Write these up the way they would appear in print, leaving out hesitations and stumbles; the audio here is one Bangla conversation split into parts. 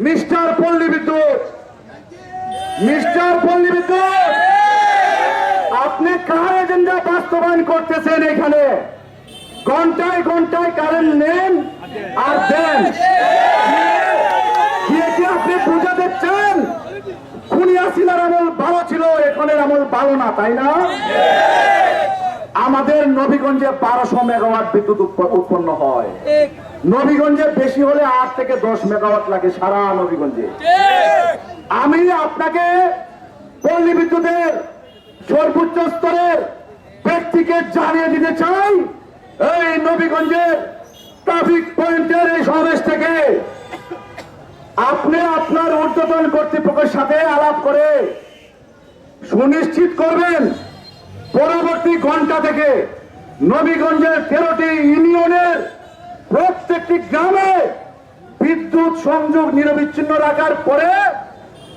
মিস্টার পল্লী বিদ্যুৎ, মিস্টার পল্লী বিদ্যুৎ, আপনি কার এজেন্ডা বাস্তবায়ন করতেছেন? এখানে ঘন্টায় ঘন্টায় কারেন্ট নেন আর দেন। কি আপনি বুঝে দিচ্ছেন খুনি হাসিনার আমল ভালো ছিল, এখনের আমল ভালো না, তাই না? আমাদের নবীগঞ্জে 1200 মেগাওয়াট বিদ্যুৎ উৎপন্ন হয়। নবীগঞ্জে বেশি হলে 8 থেকে 10 মেগাওয়াট লাগে সারা নবীগঞ্জে। আমি আপনাকে পল্লী বিদ্যুতের সর্বোচ্চ স্তরের ব্যক্তিকে জানিয়ে দিতে চাই, এই নবীগঞ্জের ট্রাফিক পয়েন্টের এই সমাবেশ থেকে আপনি আপনার ঊর্ধ্বতন কর্তৃপক্ষের সাথে আলাপ করে সুনিশ্চিত করবেন পরবর্তী ঘন্টা থেকে নবীগঞ্জের 13টি ইউনিয়নের প্রত্যেকটি গ্রামে বিদ্যুৎ সংযোগ নিরবিচ্ছিন্ন রাখার পরে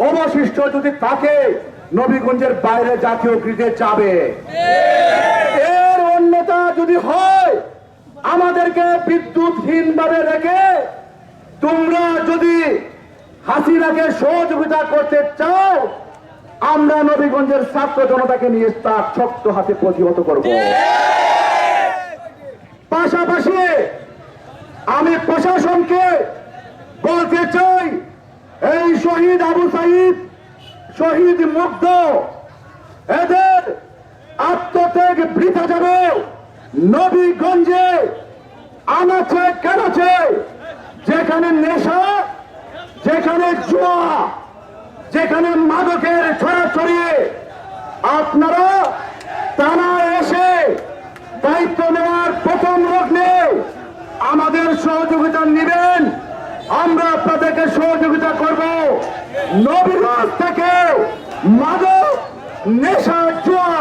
অবশিষ্ট যদি থাকে নবীগঞ্জের বাইরে জাতীয় গ্রিডে যাবে। এর অন্যতা যদি হয় আমাদেরকে বিদ্যুৎহীন ভাবে রেখে তোমরা যদি হাসিনাকে সহযোগিতা করতে চাও, আমরা নবীগঞ্জের ছাত্র জনতাকে নিয়ে তার শক্ত হাতে প্রতিহত করব। পাশাপাশি আমি প্রশাসনকে বলতে চাই, এই শহীদ আবু সাইদ, শহীদ মুগ্ধ, এদের আত্মত্যাগ বৃথা যাবে। নবীগঞ্জে আনাচে কানাচে যেখানে নেশা, যেখানে জুয়া, যেখানে মাদকের ছড়াছড়ি, আপনারা তারা এসে দায়িত্ব নেওয়ার প্রথম লগ্নে আমাদের সহযোগিতা নেবেন, আমরা আপনাদেরকে সহযোগিতা করব। নবীগঞ্জ থেকে মাদক, নেশা, জুয়া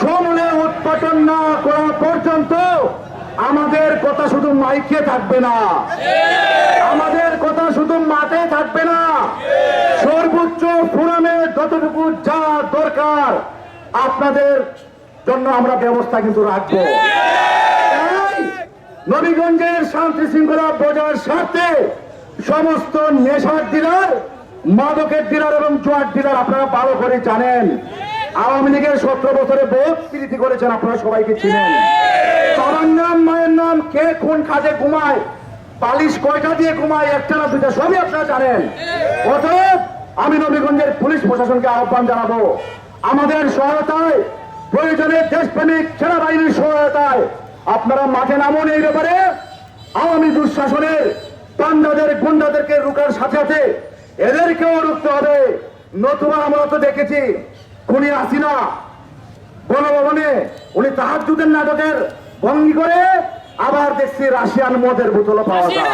সমূলে উৎপাদন না করা পর্যন্ত আমাদের কথা শুধু মাইকে থাকবে না, আমাদের কথা শুধু মাঠে থাকবে না, সর্বোচ্চ ফোরামে যতটুকু যা দরকার আপনাদের জন্য আমরা ব্যবস্থা কিন্তু রাখবো। নবীগঞ্জের শান্তি শৃঙ্খলা বজায়ের স্বার্থে সমস্ত নেশার ডিলার, মাদকের ডিলার এবং জুয়ার ডিলার আপনারা ভালো করে জানেন। আওয়ামী লীগের 17 বছরে বহুত কৃতি করেছেন, আপনারা সবাইকে চিনেন। বাবার নাম, মায়ের নাম, কে কোন খাজে ঘুমায়, পালিশ কয়টা দিয়ে ঘুমায়, একটা না দুইটা, সবই আপনারা জানেন। অতএব আমি নবীগঞ্জের পুলিশ প্রশাসনকে আহ্বান জানাবো, আমাদের সহায়তায়, প্রয়োজনে দেশপ্রেমিক সেনাবাহিনীর সহায়তায় আপনারা মাঠে নামুন। এই ব্যাপারে আওয়ামী দুঃশাসনের পান্ডাদের, গুন্ডাদেরকে রুকার সাথে সাথে এদেরকেও রুখতে হবে। নতুবা আমরা তো দেখেছি খুনি হাসিনা গণভবনে উনি তাহাজ্জুদের নাটকের ভঙ্গি করে, আবার দেখছি রাশিয়ান মদের বোতলও পাওয়া যায়।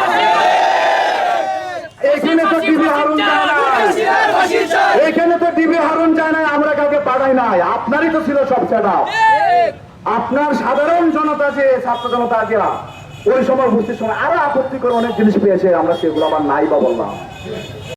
এখানে তো টিভি হারুন যায় না, এখানে তো টিভি হারুন যায় না, আমরা কাউকে পাঠাই নাই, আপনারই তো ছিল সব সেটা। আপনার সাধারণ জনতা, যে ছাত্র জনতা ওই সময় উপস্থিত সময় আরো আপত্তি করে অনেক জিনিস পেয়েছে, আমরা সেগুলো আবার নাই বা বললাম।